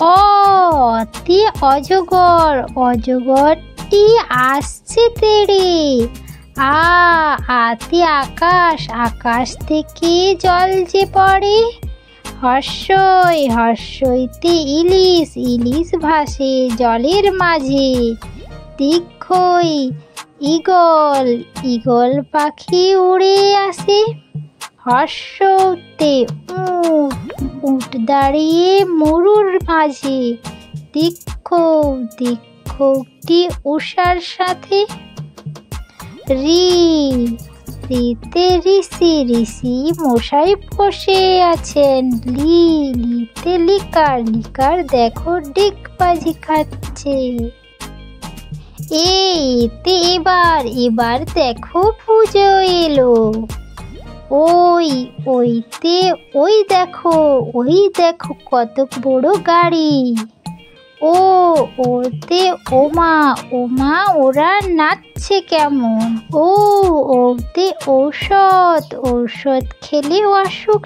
অতে অজগর, অজগরটি আসছে তেড়ে। আতে আকাশ, আকাশ থেকে জল যে পড়ে। হর্ষই, হর্ষইতে ইলিশ, ইলিশ ভাসে জলের মাঝে। দীর্ঘই ঈগল, ঈগল পাখি উড়ে আসে। হর্ষতে উট, উট দাঁড়িয়ে মরুর মাঝে। দীর্ঘ, দীর্ঘটি উষার সাথে। রি, রিতে ঋষি, ঋষি মশাই বসে আছেন। লি, লিতে লিকার, লিকার দেখো ডিগবাজি খাচ্ছে। এতে এবার, এবার দেখো পুজো এলো। ওই, ওইতে ওই দেখো, ওই দেখো কত বড় গাড়ি। ওতে ওমা, ওমা ওরা নাচছে কেমন। ওতে ঔষধ, ঔষধ খেলে অসুখ